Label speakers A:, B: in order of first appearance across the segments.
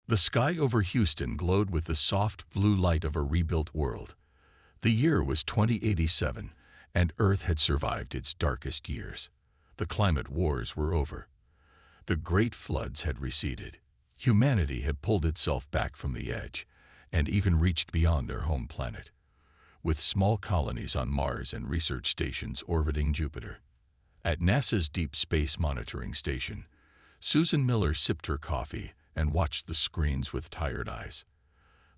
A: The sky over Houston glowed with the soft blue light of a rebuilt world. The year was 2087, and Earth had survived its darkest years. The climate wars were over. The great floods had receded. Humanity had pulled itself back from the edge, and even reached beyond their home planet, with small colonies on Mars and research stations orbiting Jupiter. At NASA's Deep Space Monitoring Station, Susan Miller sipped her coffee and watched the screens with tired eyes.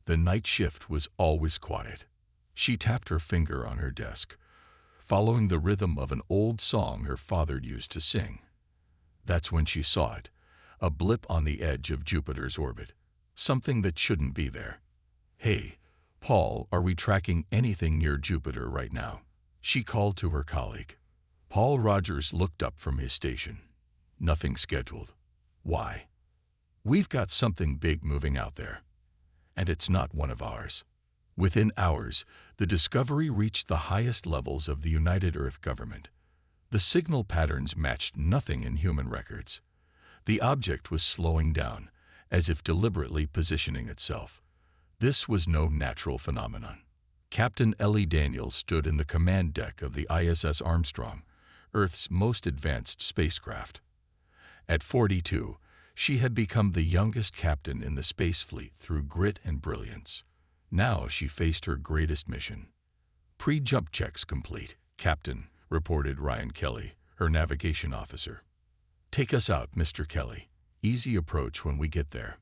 A: The night shift was always quiet. She tapped her finger on her desk, following the rhythm of an old song her father used to sing. That's when she saw it, a blip on the edge of Jupiter's orbit, something that shouldn't be there. "Hey, Paul, are we tracking anything near Jupiter right now?" she called to her colleague. Paul Rogers looked up from his station. "Nothing scheduled." "Why?" "We've got something big moving out there. And it's not one of ours." Within hours, the discovery reached the highest levels of the United Earth government. The signal patterns matched nothing in human records. The object was slowing down, as if deliberately positioning itself. This was no natural phenomenon. Captain Ellie Daniels stood in the command deck of the ISS Armstrong, Earth's most advanced spacecraft. At 42, she had become the youngest captain in the space fleet through grit and brilliance. Now she faced her greatest mission. "Pre-jump checks complete, Captain," reported Ryan Kelly, her navigation officer. "Take us out, Mr. Kelly. Easy approach when we get there.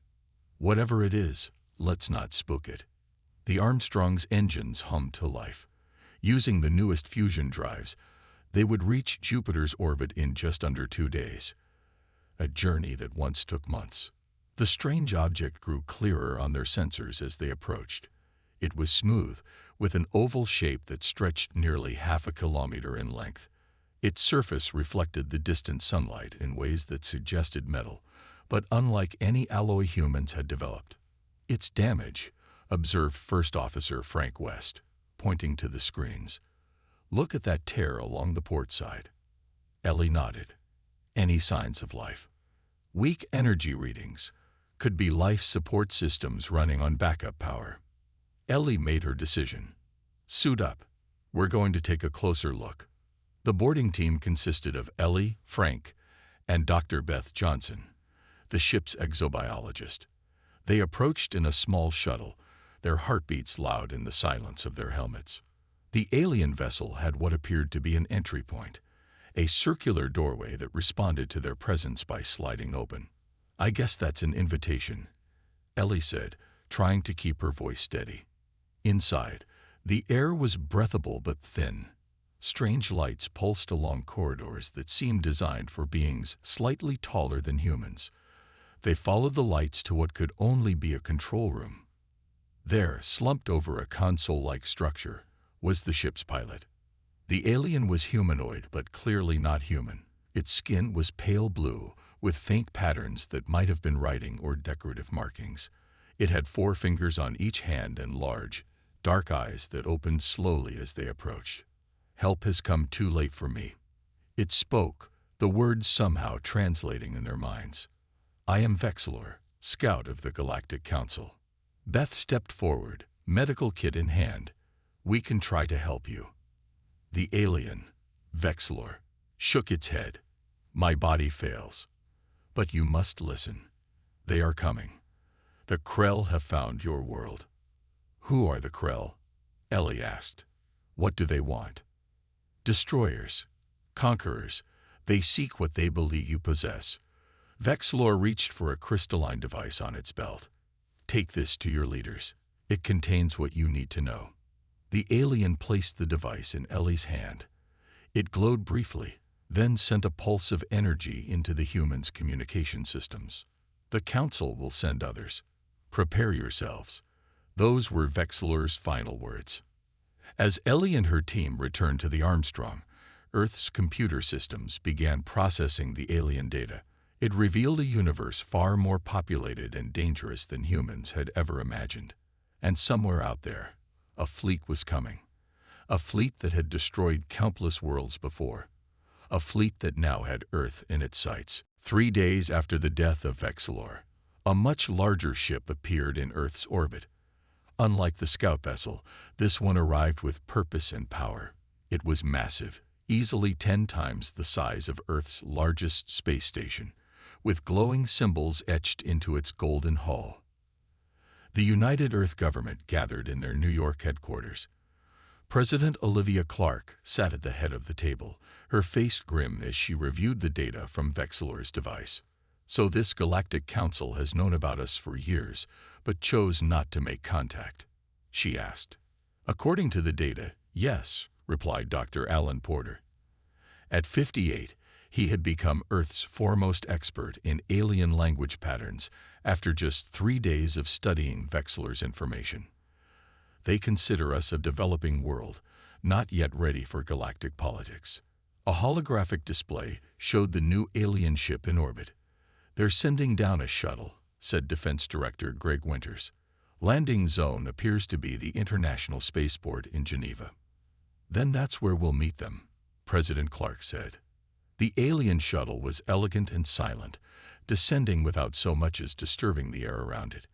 A: Whatever it is, let's not spook it." The Armstrong's engines hummed to life. Using the newest fusion drives, they would reach Jupiter's orbit in just under 2 days. A journey that once took months. The strange object grew clearer on their sensors as they approached. It was smooth, with an oval shape that stretched nearly half a kilometer in length. Its surface reflected the distant sunlight in ways that suggested metal, but unlike any alloy humans had developed. "It's damage," observed First Officer Frank West, pointing to the screens. "Look at that tear along the port side." Ellie nodded. "Any signs of life?" "Weak energy readings. Could be life support systems running on backup power." Ellie made her decision. "Suit up. We're going to take a closer look." The boarding team consisted of Ellie, Frank, and Dr. Beth Johnson, the ship's exobiologist. They approached in a small shuttle, their heartbeats loud in the silence of their helmets. The alien vessel had what appeared to be an entry point, a circular doorway that responded to their presence by sliding open. "I guess that's an invitation," Ellie said, trying to keep her voice steady. Inside, the air was breathable but thin. Strange lights pulsed along corridors that seemed designed for beings slightly taller than humans. They followed the lights to what could only be a control room. There, slumped over a console-like structure, was the ship's pilot. The alien was humanoid but clearly not human. Its skin was pale blue, with faint patterns that might have been writing or decorative markings. It had 4 fingers on each hand and large, dark eyes that opened slowly as they approached. "Help has come too late for me." It spoke, the words somehow translating in their minds. "I am Vexilor, scout of the Galactic Council." Beth stepped forward, medical kit in hand. "We can try to help you." The alien, Vexilor, shook its head. "My body fails. But you must listen. They are coming. The Krell have found your world." "Who are the Krell?" Ellie asked. "What do they want?" "Destroyers. Conquerors. They seek what they believe you possess." Vexilor reached for a crystalline device on its belt. "Take this to your leaders. It contains what you need to know." The alien placed the device in Ellie's hand. It glowed briefly, then sent a pulse of energy into the humans' communication systems. "The Council will send others. Prepare yourselves." Those were Vexilor's final words. As Ellie and her team returned to the Armstrong, Earth's computer systems began processing the alien data. It revealed a universe far more populated and dangerous than humans had ever imagined. And somewhere out there, a fleet was coming. A fleet that had destroyed countless worlds before. A fleet that now had Earth in its sights. 3 days after the death of Vexilor, A much larger ship appeared in Earth's orbit. Unlike the scout vessel, this one arrived with purpose and power. It was massive, easily 10 times the size of Earth's largest space station, with glowing symbols etched into its golden hull. The United Earth government gathered in their New York headquarters. President Olivia Clark sat at the head of the table, her face grim as she reviewed the data from Vexilor's device. "So this Galactic Council has known about us for years, but chose not to make contact?" she asked. "According to the data, yes," replied Dr. Alan Porter. At 58, he had become Earth's foremost expert in alien language patterns after just 3 days of studying Vexilor's information. "They consider us a developing world, not yet ready for galactic politics." A holographic display showed the new alien ship in orbit. "They're sending down a shuttle," said Defense Director Greg Winters. "Landing zone appears to be the International Spaceport in Geneva." "Then that's where we'll meet them," President Clark said. The alien shuttle was elegant and silent, descending without so much as disturbing the air around it.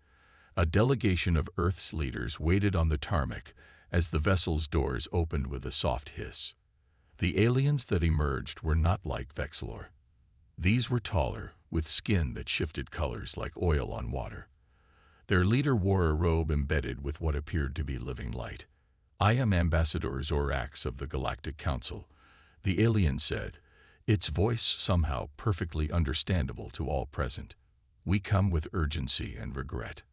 A: A delegation of Earth's leaders waited on the tarmac as the vessel's doors opened with a soft hiss. The aliens that emerged were not like Vexilor. These were taller, with skin that shifted colors like oil on water. Their leader wore a robe embedded with what appeared to be living light. "I am Ambassador Zorax of the Galactic Council," the alien said, its voice somehow perfectly understandable to all present. "We come with urgency and regret."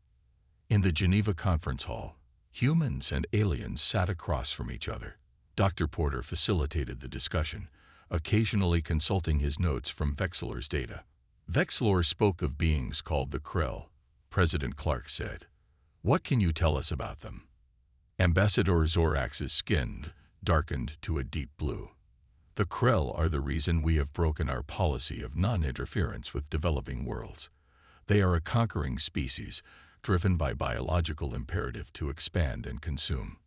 A: In the Geneva conference hall, humans and aliens sat across from each other. Dr. Porter facilitated the discussion, occasionally consulting his notes from Vexilor's data. "Vexilor spoke of beings called the Krell," President Clark said. "What can you tell us about them?" Ambassador Zorax's skin darkened to a deep blue. "The Krell are the reason we have broken our policy of non-interference with developing worlds. They are a conquering species, driven by biological imperative to expand and consume."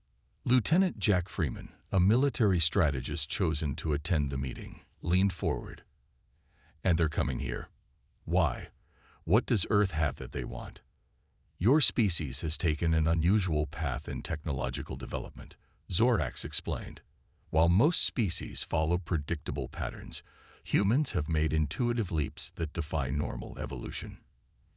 A: Lieutenant Jack Freeman, a military strategist chosen to attend the meeting, leaned forward. "And they're coming here. Why? What does Earth have that they want?" "Your species has taken an unusual path in technological development," Zorax explained. "While most species follow predictable patterns, humans have made intuitive leaps that defy normal evolution.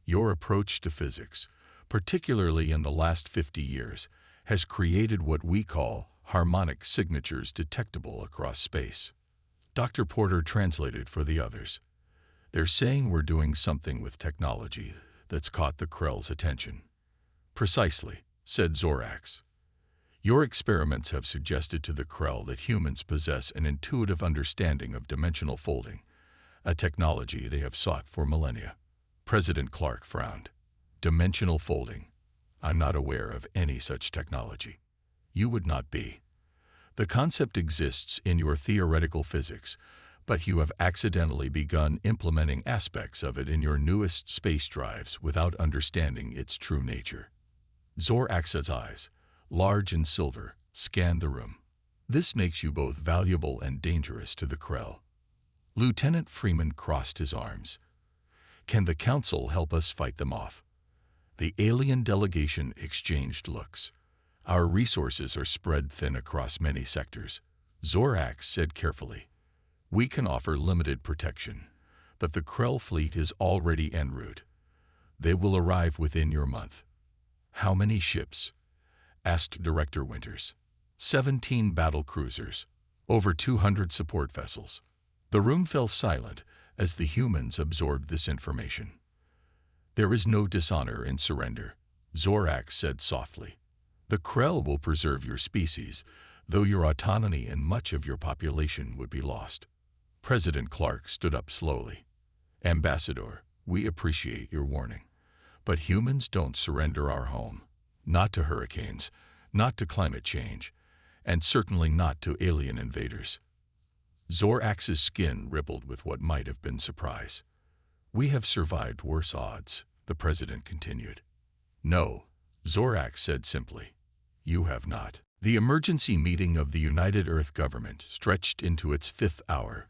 A: Your approach to physics, particularly in the last 50 years, has created what we call harmonic signatures detectable across space." Dr. Porter translated for the others. "They're saying we're doing something with technology that's caught the Krell's attention." "Precisely," said Zorax. "Your experiments have suggested to the Krell that humans possess an intuitive understanding of dimensional folding, a technology they have sought for millennia." President Clark frowned. "Dimensional folding? I'm not aware of any such technology." "You would not be. The concept exists in your theoretical physics, but you have accidentally begun implementing aspects of it in your newest space drives without understanding its true nature." Zorax's eyes, large and silver, scanned the room. "This makes you both valuable and dangerous to the Krell." Lieutenant Freeman crossed his arms. "Can the Council help us fight them off?" The alien delegation exchanged looks. "Our resources are spread thin across many sectors," Zorax said carefully. "We can offer limited protection, but the Krell fleet is already en route. They will arrive within your month." "How many ships?" asked Director Winters. 17 battle cruisers, over 200 support vessels." The room fell silent as the humans absorbed this information. "There is no dishonor in surrender," Zorax said softly. "The Krell will preserve your species, though your autonomy and much of your population would be lost." President Clark stood up slowly. "Ambassador, we appreciate your warning, but humans don't surrender our home. Not to hurricanes, not to climate change, and certainly not to alien invaders." Zorax's skin rippled with what might have been surprise. "We have survived worse odds," the president continued. "No," Zorax said simply. "You have not." The emergency meeting of the United Earth government stretched into its 5th hour.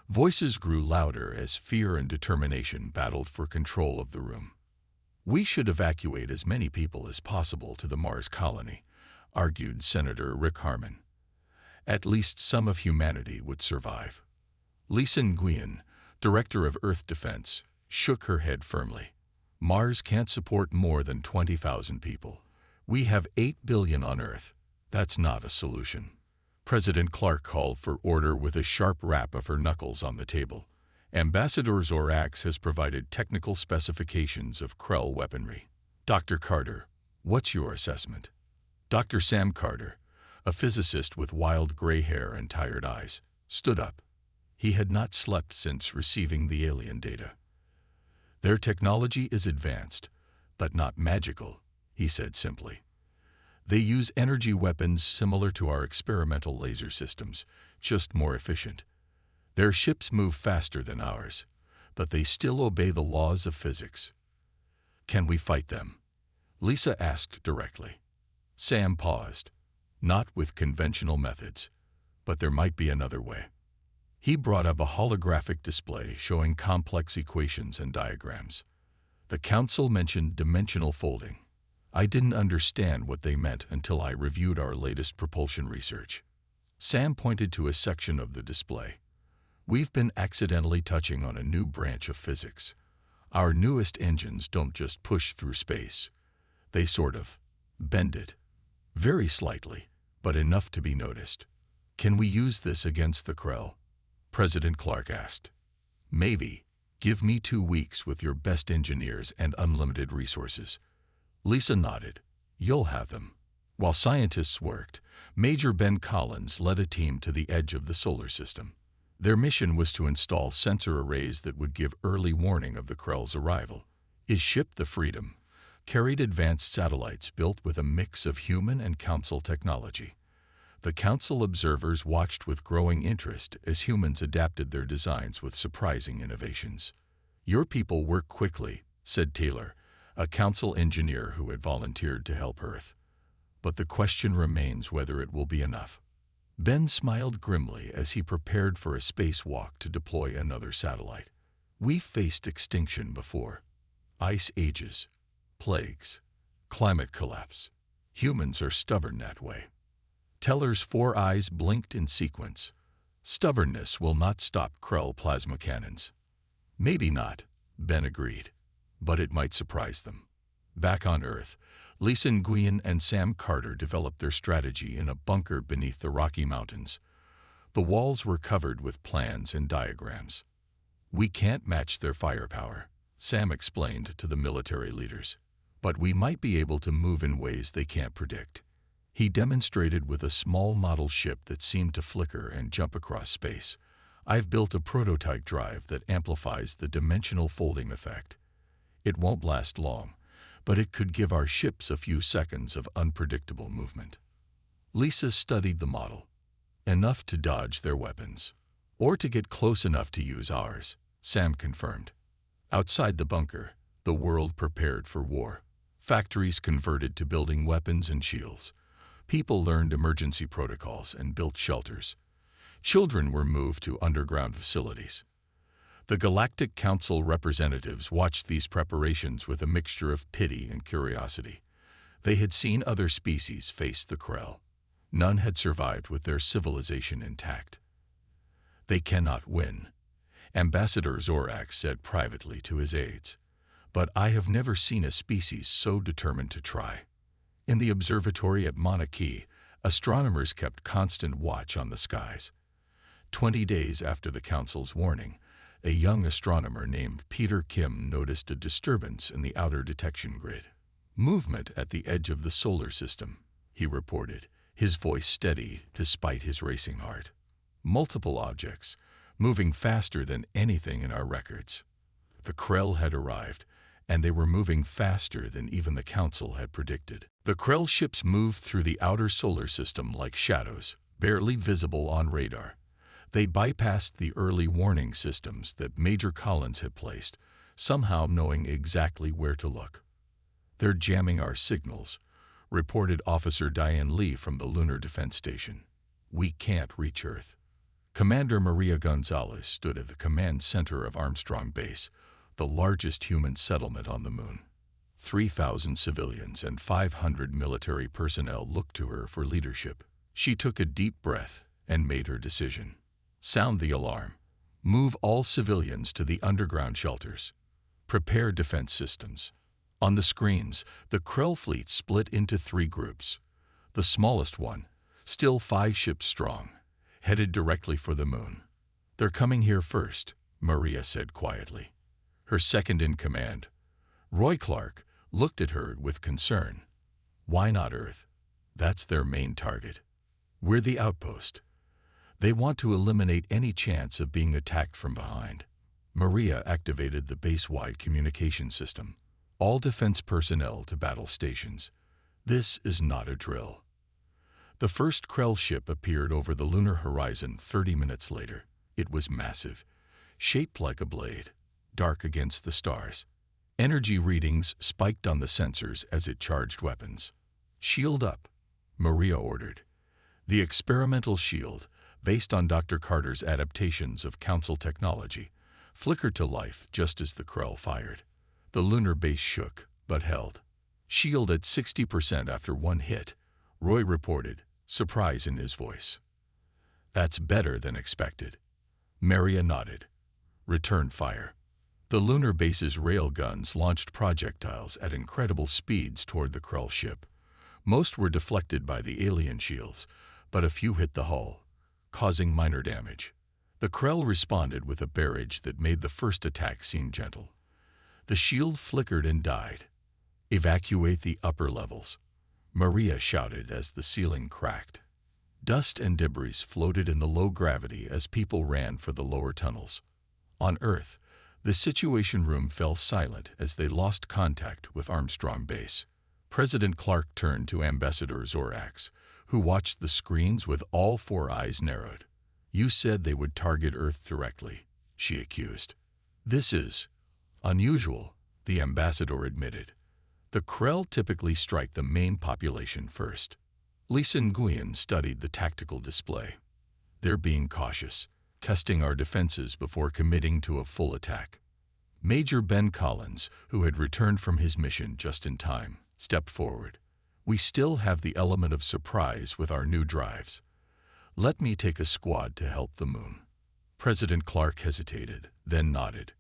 A: Voices grew louder as fear and determination battled for control of the room. We should evacuate as many people as possible to the Mars colony, argued Senator Rick Harmon. At least some of humanity would survive. Lisa Nguyen, Director of Earth Defense, shook her head firmly. Mars can't support more than 20,000 people. We have 8 billion on Earth. That's not a solution. President Clark called for order with a sharp rap of her knuckles on the table. Ambassador Zorax has provided technical specifications of Krell weaponry. Dr. Carter, what's your assessment? Dr. Sam Carter, a physicist with wild gray hair and tired eyes, stood up. He had not slept since receiving the alien data. Their technology is advanced, but not magical, he said simply. They use energy weapons similar to our experimental laser systems, just more efficient. Their ships move faster than ours, but they still obey the laws of physics. Can we fight them? Lisa asked directly. Sam paused. Not with conventional methods, but there might be another way. He brought up a holographic display showing complex equations and diagrams. The council mentioned dimensional folding. I didn't understand what they meant until I reviewed our latest propulsion research. Sam pointed to a section of the display. We've been accidentally touching on a new branch of physics. Our newest engines don't just push through space. They sort of bend it. Very slightly, but enough to be noticed. Can we use this against the Krell? President Clark asked. Maybe. Give me 2 weeks with your best engineers and unlimited resources. Lisa nodded. You'll have them. While scientists worked, Major Ben Collins led a team to the edge of the solar system. Their mission was to install sensor arrays that would give early warning of the Krell's arrival. His ship, the Freedom, carried advanced satellites built with a mix of human and council technology. The council observers watched with growing interest as humans adapted their designs with surprising innovations. Your people work quickly, said Taylor, a council engineer who had volunteered to help Earth. But the question remains whether it will be enough. Ben smiled grimly as he prepared for a spacewalk to deploy another satellite. We've faced extinction before. Ice ages, plagues, climate collapse. Humans are stubborn that way. Teller's 4 eyes blinked in sequence. Stubbornness will not stop Krell plasma cannons. Maybe not, Ben agreed, but it might surprise them. Back on Earth, Lisa Nguyen and Sam Carter developed their strategy in a bunker beneath the Rocky Mountains. The walls were covered with plans and diagrams. We can't match their firepower, Sam explained to the military leaders, but we might be able to move in ways they can't predict. He demonstrated with a small model ship that seemed to flicker and jump across space. I've built a prototype drive that amplifies the dimensional folding effect. It won't last long, but it could give our ships a few seconds of unpredictable movement. Lisa studied the model. Enough to dodge their weapons, or to get close enough to use ours, Sam confirmed. Outside the bunker, the world prepared for war. Factories converted to building weapons and shields. People learned emergency protocols and built shelters. Children were moved to underground facilities. The Galactic Council representatives watched these preparations with a mixture of pity and curiosity. They had seen other species face the Krell. None had survived with their civilization intact. They cannot win, Ambassador Zorax said privately to his aides. But I have never seen a species so determined to try. In the observatory at Mauna Kea, astronomers kept constant watch on the skies. 20 days after the Council's warning, a young astronomer named Peter Kim noticed a disturbance in the outer detection grid. Movement at the edge of the solar system, he reported, his voice steady despite his racing heart. Multiple objects, moving faster than anything in our records. The Krell had arrived, and they were moving faster than even the Council had predicted. The Krell ships moved through the outer solar system like shadows, barely visible on radar. They bypassed the early warning systems that Major Collins had placed, somehow knowing exactly where to look. They're jamming our signals, reported Officer Diane Lee from the Lunar Defense Station. We can't reach Earth. Commander Maria Gonzalez stood at the command center of Armstrong Base, the largest human settlement on the Moon. 3,000 civilians and 500 military personnel looked to her for leadership. She took a deep breath and made her decision. Sound the alarm. Move all civilians to the underground shelters. Prepare defense systems. On the screens, the Krell fleet split into 3 groups. The smallest one, still 5 ships strong, headed directly for the moon. "They're coming here first," Maria said quietly. Her second-in-command, Roy Clark, looked at her with concern. "Why not Earth? That's their main target. We're the outpost. They want to eliminate any chance of being attacked from behind." Maria activated the base-wide communication system. "All defense personnel to battle stations. This is not a drill." The first Krell ship appeared over the lunar horizon 30 minutes later. It was massive, shaped like a blade, dark against the stars. Energy readings spiked on the sensors as it charged weapons. "Shield up," Maria ordered. The experimental shield, based on Dr. Carter's adaptations of Council technology, flickered to life just as the Krell fired. The lunar base shook, but held. "Shield at 60% after one hit," Roy reported, surprise in his voice. "That's better than expected." Maria nodded. "Return fire." The lunar base's rail guns launched projectiles at incredible speeds toward the Krell ship. Most were deflected by the alien shields, but a few hit the hull, causing minor damage. The Krell responded with a barrage that made the first attack seem gentle. The shield flickered and died. "Evacuate the upper levels," Maria shouted as the ceiling cracked. Dust and debris floated in the low gravity as people ran for the lower tunnels. On Earth, the Situation Room fell silent as they lost contact with Armstrong Base. President Clark turned to Ambassador Zorax, who watched the screens with all 4 eyes narrowed. "You said they would target Earth directly," she accused. "This is unusual," the ambassador admitted. "The Krell typically strike the main population first." Lisa Nguyen studied the tactical display. "They're being cautious, testing our defenses before committing to a full attack." Major Ben Collins, who had returned from his mission just in time, stepped forward. "We still have the element of surprise with our new drives. Let me take a squad to help the moon." President Clark hesitated, then nodded.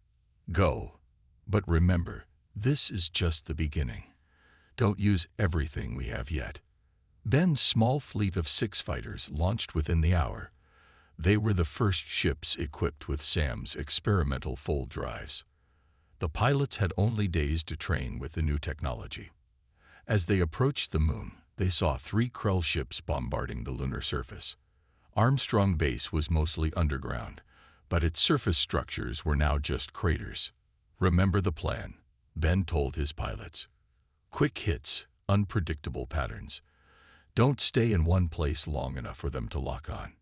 A: "Go. But remember, this is just the beginning. Don't use everything we have yet." Ben's small fleet of 6 fighters launched within the hour. They were the first ships equipped with Sam's experimental fold drives. The pilots had only days to train with the new technology. As they approached the moon, they saw 3 Krell ships bombarding the lunar surface. Armstrong Base was mostly underground, but its surface structures were now just craters. "Remember the plan," Ben told his pilots. "Quick hits, unpredictable patterns. Don't stay in one place long enough for them to lock on."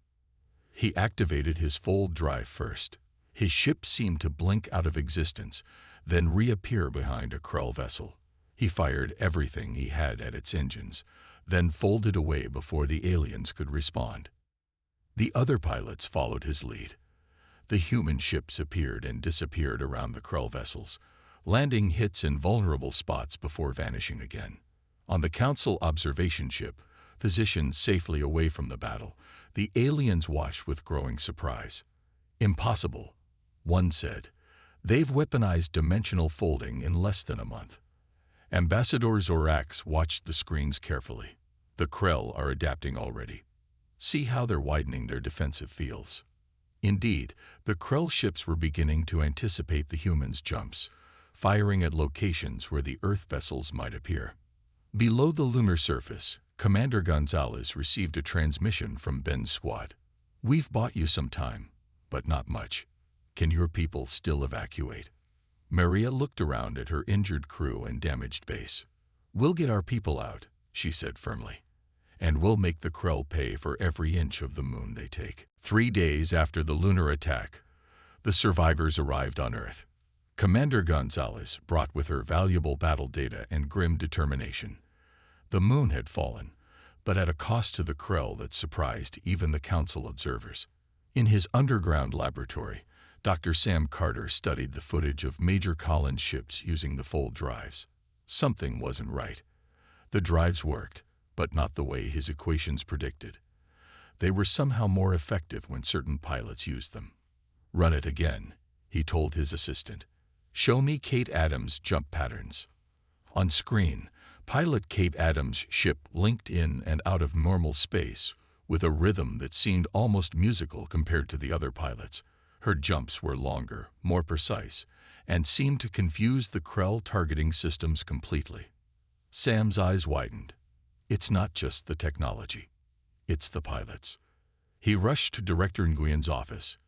A: He activated his fold drive first. His ship seemed to blink out of existence, then reappear behind a Krell vessel. He fired everything he had at its engines, then folded away before the aliens could respond. The other pilots followed his lead. The human ships appeared and disappeared around the Krell vessels, landing hits in vulnerable spots before vanishing again. On the Council observation ship, positioned safely away from the battle, the aliens watched with growing surprise. "Impossible," one said. "They've weaponized dimensional folding in less than a month." Ambassador Zorax watched the screens carefully. "The Krell are adapting already. See how they're widening their defensive fields." Indeed, the Krell ships were beginning to anticipate the humans' jumps, firing at locations where the Earth vessels might appear. Below the lunar surface, Commander Gonzalez received a transmission from Ben's squad. "We've bought you some time, but not much. Can your people still evacuate?" Maria looked around at her injured crew and damaged base. "We'll get our people out," she said firmly, "and we'll make the Krell pay for every inch of the moon they take." 3 days after the lunar attack, the survivors arrived on Earth. Commander Gonzalez brought with her valuable battle data and grim determination. The moon had fallen, but at a cost to the Krell that surprised even the Council observers. In his underground laboratory, Dr. Sam Carter studied the footage of Major Collins' ships using the fold drives. Something wasn't right. The drives worked, but not the way his equations predicted. They were somehow more effective when certain pilots used them. "Run it again," he told his assistant. "Show me Kate Adams' jump patterns." On screen, pilot Kate Adams' ship linked in and out of normal space with a rhythm that seemed almost musical compared to the other pilots. Her jumps were longer, more precise, and seemed to confuse the Krell targeting systems completely. Sam's eyes widened. It's not just the technology. It's the pilots. He rushed to Director Nguyen's office,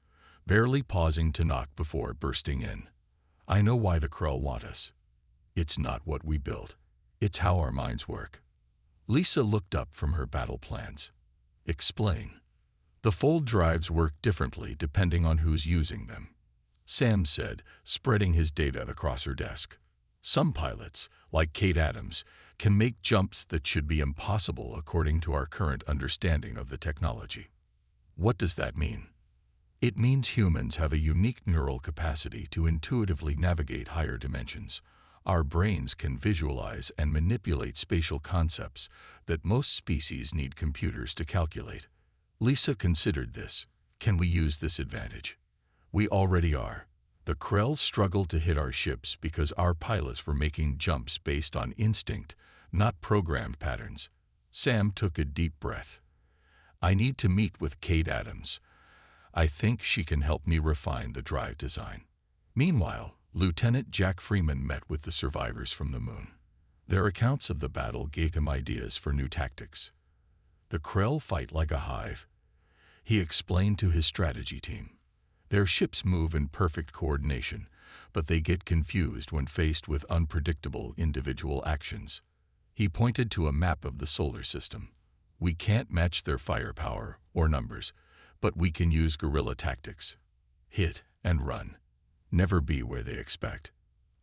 A: barely pausing to knock before bursting in. "I know why the Krell want us. It's not what we built. It's how our minds work." Lisa looked up from her battle plans. "Explain." "The fold drives work differently depending on who's using them," Sam said, spreading his data across her desk. "Some pilots, like Kate Adams, can make jumps that should be impossible according to our current understanding of the technology." "What does that mean?" "It means humans have a unique neural capacity to intuitively navigate higher dimensions. Our brains can visualize and manipulate spatial concepts that most species need computers to calculate." Lisa considered this. "Can we use this advantage?" "We already are. The Krell struggled to hit our ships because our pilots were making jumps based on instinct, not programmed patterns." Sam took a deep breath. "I need to meet with Kate Adams. I think she can help me refine the drive design." Meanwhile, Lieutenant Jack Freeman met with the survivors from the moon. Their accounts of the battle gave him ideas for new tactics. "The Krell fight like a hive," he explained to his strategy team. "Their ships move in perfect coordination, but they get confused when faced with unpredictable individual actions." He pointed to a map of the solar system. "We can't match their firepower or numbers, but we can use guerrilla tactics. Hit and run. Never be where they expect."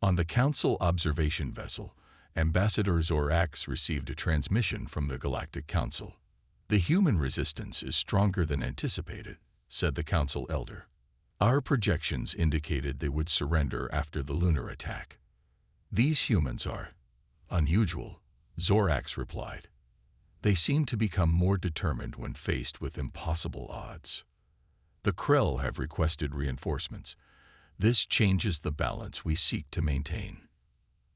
A: On the Council observation vessel, Ambassador Zorax received a transmission from the Galactic Council. "The human resistance is stronger than anticipated," said the Council Elder. "Our projections indicated they would surrender after the lunar attack." "These humans are unusual," Zorax replied. "They seem to become more determined when faced with impossible odds. The Krell have requested reinforcements. This changes the balance we seek to maintain."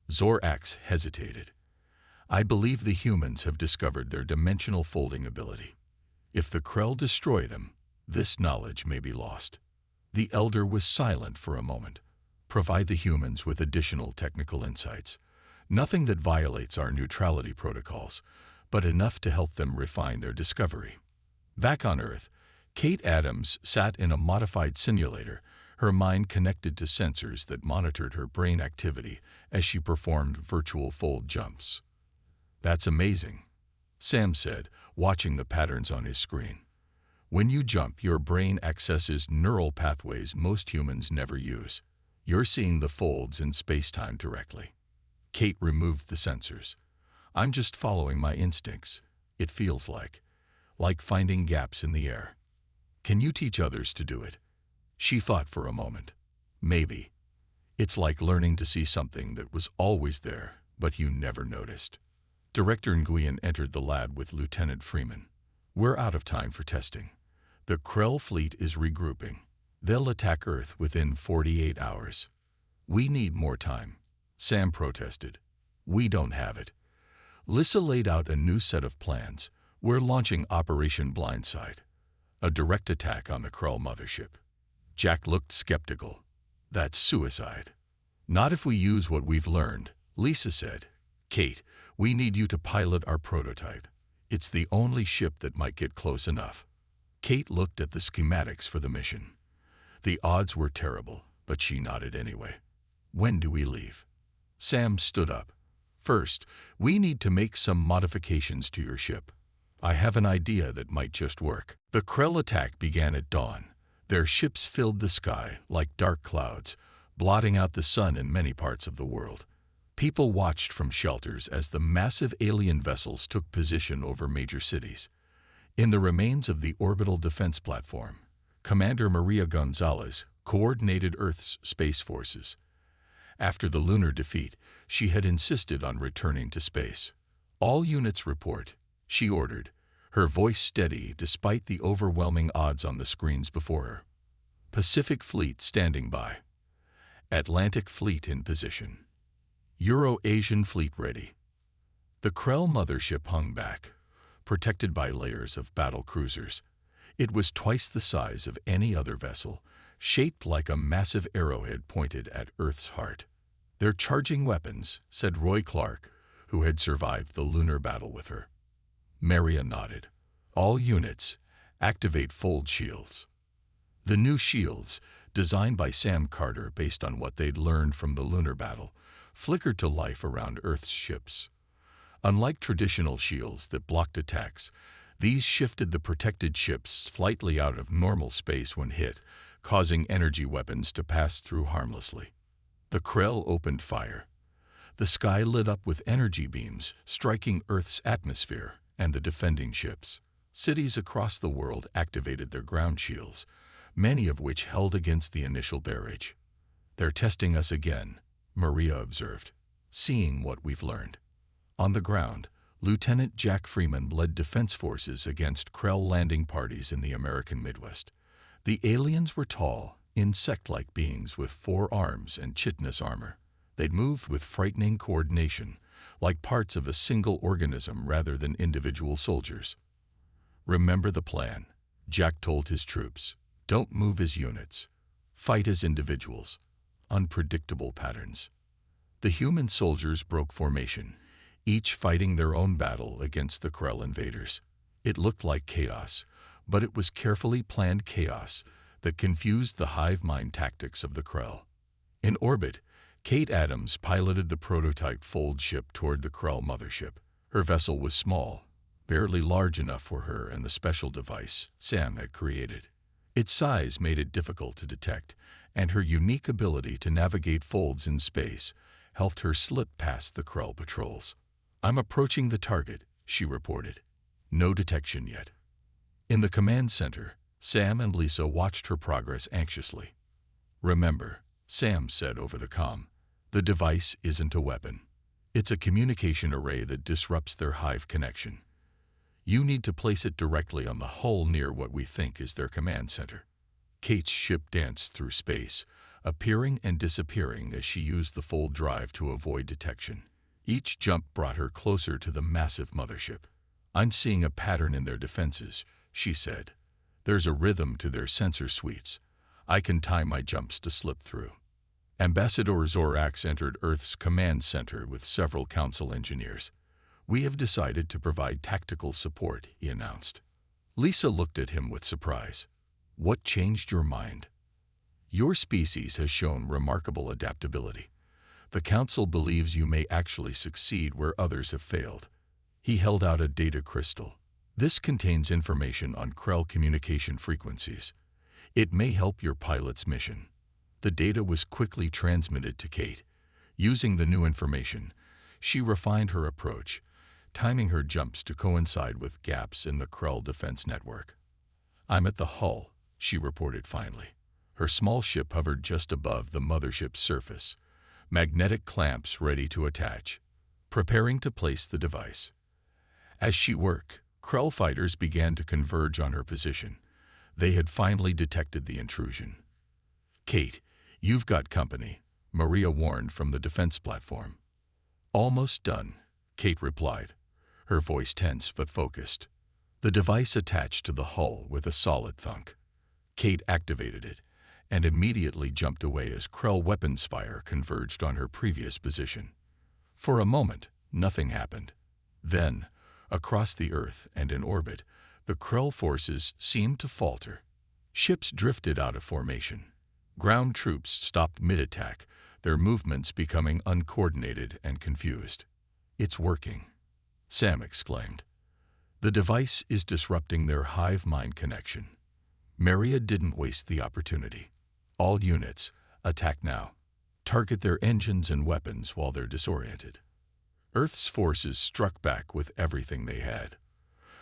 A: Zorax hesitated. "I believe the humans have discovered their dimensional folding ability. If the Krell destroy them, this knowledge may be lost." The Elder was silent for a moment. "Provide the humans with additional technical insights. Nothing that violates our neutrality protocols, but enough to help them refine their discovery." Back on Earth, Kate Adams sat in a modified simulator, her mind connected to sensors that monitored her brain activity as she performed virtual fold jumps. "That's amazing," Sam said, watching the patterns on his screen. "When you jump, your brain accesses neural pathways most humans never use. You're seeing the folds in space-time directly." Kate removed the sensors. "I'm just following my instincts. It feels like finding gaps in the air." "Can you teach others to do it?" She thought for a moment. "Maybe. It's like learning to see something that was always there, but you never noticed." Director Nguyen entered the lab with Lieutenant Freeman. "We're out of time for testing. The Krell fleet is regrouping. They'll attack Earth within 48 hours. We need more time," Sam protested. "We don't have it." Lissa laid out a new set of plans. "We're launching Operation Blindside, a direct attack on the Krell mothership." Jack looked skeptical. "That's suicide." "Not if we use what we've learned," Lisa said. "Kate, we need you to pilot our prototype. It's the only ship that might get close enough." Kate looked at the schematics for the mission. The odds were terrible, but she nodded anyway. "When do we leave?" Sam stood up. "First, we need to make some modifications to your ship. I have an idea that might just work." The Krell attack began at dawn. Their ships filled the sky like dark clouds, blotting out the sun in many parts of the world. People watched from shelters as the massive alien vessels took position over major cities. In the remains of the orbital defense platform, Commander Maria Gonzalez coordinated Earth's space forces. After the lunar defeat, she had insisted on returning to space. "All units report," she ordered, her voice steady despite the overwhelming odds on the screens before her. "Pacific Fleet standing by. Atlantic Fleet in position. Euro-Asian Fleet ready." The Krell mothership hung back, protected by layers of battle cruisers. It was twice the size of any other vessel, shaped like a massive arrowhead pointed at Earth's heart. "They're charging weapons," said Roy Clark, who had survived the lunar battle with her. Maria nodded. "All units, activate fold shields." The new shields, designed by Sam Carter based on what they'd learned from the lunar battle, flickered to life around Earth's ships. Unlike traditional shields that blocked attacks, these shifted the protected ships slightly out of normal space when hit, causing energy weapons to pass through harmlessly. The Krell opened fire. The sky lit up with energy beams, striking Earth's atmosphere and the defending ships. Cities across the world activated their ground shields, many of which held against the initial barrage. "They're testing us again," Maria observed, "seeing what we've learned." On the ground, Lieutenant Jack Freeman led defense forces against Krell landing parties in the American Midwest. The aliens were tall, insect-like beings with 4 arms and chitinous armor. They'd moved with frightening coordination, like parts of a single organism rather than individual soldiers. "Remember the plan," Jack told his troops. "Don't move as units. Fight as individuals." Unpredictable patterns. The human soldiers broke formation, each fighting their own battle against the Krell invaders. It looked like chaos, but it was carefully planned chaos that confused the hive mind tactics of the Krell. In orbit, Kate Adams piloted the prototype fold ship toward the Krell mothership. Her vessel was small, barely large enough for her and the special device Sam had created. Its size made it difficult to detect, and her unique ability to navigate folds in space helped her slip past the Krell patrols. "I'm approaching the target," she reported. "No detection yet." In the command center, Sam and Lisa watched her progress anxiously. "Remember," Sam said over the comm, "the device isn't a weapon. It's a communication array that disrupts their hive connection. You need to place it directly on the hull near what we think is their command center." Kate's ship danced through space, appearing and disappearing as she used the fold drive to avoid detection. Each jump brought her closer to the massive mothership. "I'm seeing a pattern in their defenses," she said. "There's a rhythm to their sensor suites. I can time my jumps to slip through." Ambassador Zorax entered Earth's command center with several council engineers. "We have decided to provide tactical support," he announced. Lisa looked at him with surprise. "What changed your mind?" "Your species has shown remarkable adaptability. The Council believes you may actually succeed where others have failed." He held out a data crystal. "This contains information on Krell communication frequencies. It may help your pilot's mission." The data was quickly transmitted to Kate. Using the new information, she refined her approach, timing her jumps to coincide with gaps in the Krell defense network. "I'm at the hull," she reported finally. Her small ship hovered just above the mothership's surface, magnetic clamps ready to attach, preparing to place the device. As she worked, Krell fighters began to converge on her position. They had finally detected the intrusion. "Kate, you've got company," Maria warned from the defense platform. "Almost done," Kate replied, her voice tense but focused. The device attached to the hull with a solid thunk. Kate activated it and immediately jumped away as Krell weapons fire converged on her previous position. For a moment, nothing happened. Then, across the Earth and in orbit, the Krell forces seemed to falter. Ships drifted out of formation. Ground troops stopped mid-attack, their movements becoming uncoordinated and confused. "It's working," Sam exclaimed. "The device is disrupting their hive-mind connection." Maria didn't waste the opportunity. "All units, attack now. Target their engines and weapons while they're disoriented." Earth's forces struck back with everything they had.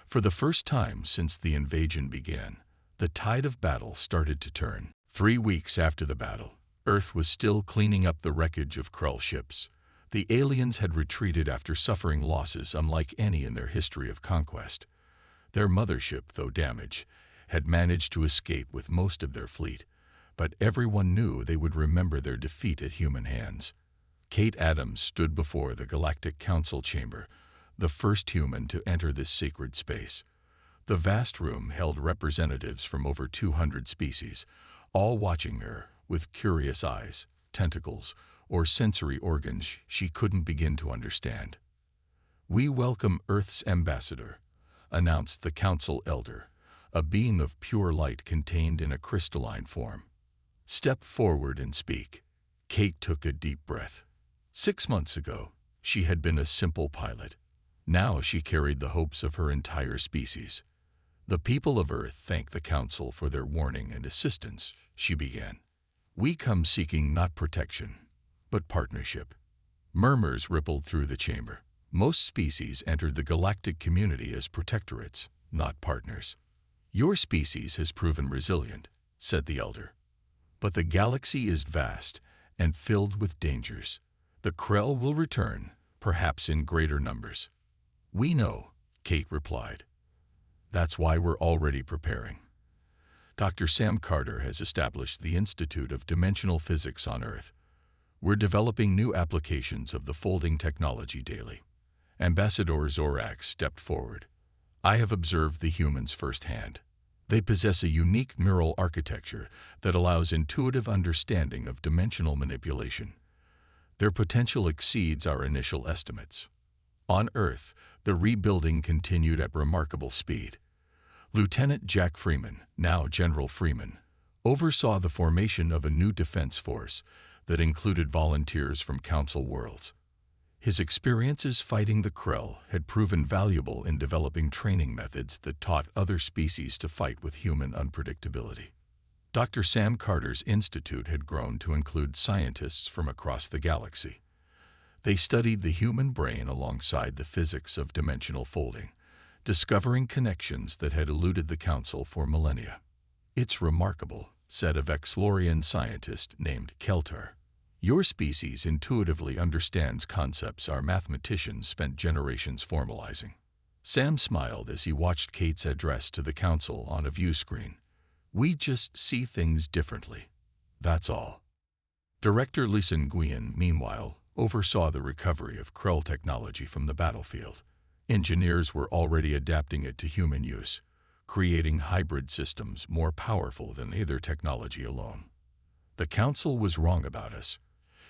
A: For the first time since the invasion began, the tide of battle started to turn. 3 weeks after the battle, Earth was still cleaning up the wreckage of Krell ships. The aliens had retreated after suffering losses unlike any in their history of conquest. Their mothership, though damaged, had managed to escape with most of their fleet, but everyone knew they would remember their defeat at human hands. Kate Adams stood before the Galactic Council chamber, the first human to enter this sacred space. The vast room held representatives from over 200 species, all watching her with curious eyes, tentacles, or sensory organs she couldn't begin to understand. "We welcome Earth's ambassador," announced the council elder, a being of pure light contained in a crystalline form. "Step forward and speak." Kate took a deep breath. 6 months ago, she had been a simple pilot. Now she carried the hopes of her entire species. "The people of Earth thank the Council for their warning and assistance," she began. "We come seeking not protection, but partnership." Murmurs rippled through the chamber. Most species entered the galactic community as protectorates, not partners. "Your species has proven resilient," said the elder. "But the galaxy is vast and filled with dangers. The Krell will return, perhaps in greater numbers." "We know," Kate replied. "That's why we're already preparing. Dr. Sam Carter has established the Institute of Dimensional Physics on Earth. We're developing new applications of the folding technology daily." Ambassador Zorax stepped forward. "I have observed the humans firsthand. They possess a unique neural architecture that allows intuitive understanding of dimensional manipulation. Their potential exceeds our initial estimates." On Earth, the rebuilding continued at remarkable speed. Lieutenant Jack Freeman, now General Freeman, oversaw the formation of a new defense force that included volunteers from Council worlds. His experiences fighting the Krell had proven valuable in developing training methods that taught other species to fight with human unpredictability. Dr. Sam Carter's institute had grown to include scientists from across the galaxy. They studied the human brain alongside the physics of dimensional folding, discovering connections that had eluded the Council for millennia. "It's remarkable," said a Vexlorian scientist named Keltar. "Your species intuitively understands concepts our mathematicians spent generations formalizing." Sam smiled as he watched Kate's address to the Council on a view screen. "We just see things differently. That's all." Director Lisa Nguyen, meanwhile, oversaw the recovery of Krell technology from the battlefield. Engineers were already adapting it to human use, creating hybrid systems more powerful than either technology alone. "The Council was wrong about us,"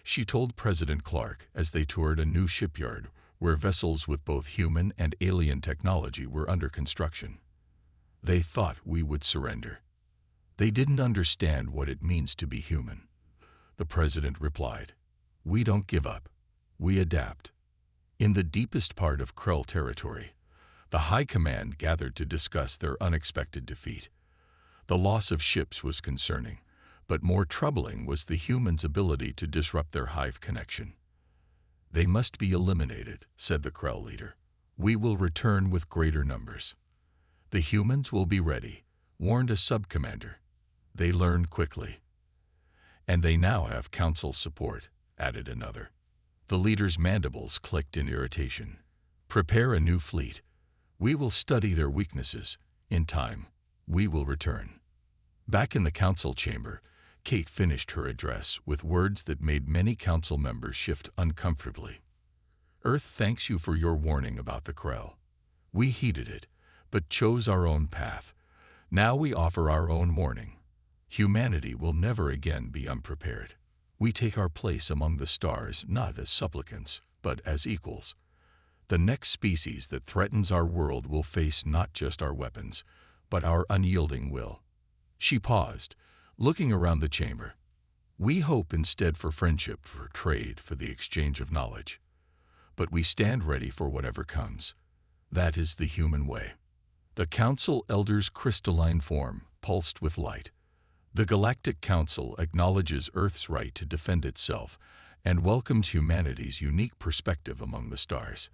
A: she told President Clark as they toured a new shipyard where vessels with both human and alien technology were under construction. "They thought we would surrender. They didn't understand what it means to be human," the president replied. "We don't give up. We adapt." In the deepest part of Krell territory, the High Command gathered to discuss their unexpected defeat. The loss of ships was concerning, but more troubling was the humans' ability to disrupt their hive connection. "They must be eliminated," said the Krell leader. "We will return with greater numbers." "The humans will be ready," warned a sub-commander. "They learn quickly." "And they now have Council support," added another. The leader's mandibles clicked in irritation. "Prepare a new fleet. We will study their weaknesses. In time, we will return." Back in the Council chamber, Kate finished her address with words that made many Council members shift uncomfortably. "Earth thanks you for your warning about the Krell. We heeded it, but chose our own path. Now we offer our own warning. Humanity will never again be unprepared. We take our place among the stars not as supplicants, but as equals. The next species that threatens our world will face not just our weapons, but our unyielding will." She paused, looking around the chamber. "We hope instead for friendship, for trade, for the exchange of knowledge. But we stand ready for whatever comes. That is the human way." The Council elder's crystalline form pulsed with light. "The Galactic Council acknowledges Earth's right to defend itself and welcomes humanity's unique perspective among the stars."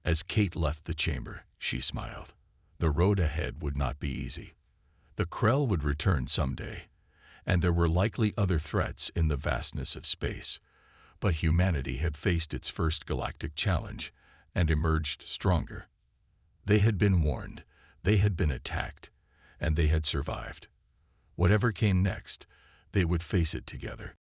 A: As Kate left the chamber, she smiled. The road ahead would not be easy. The Krell would return someday, and there were likely other threats in the vastness of space. But humanity had faced its first galactic challenge and emerged stronger. They had been warned, they had been attacked, and they had survived. Whatever came next, they would face it together.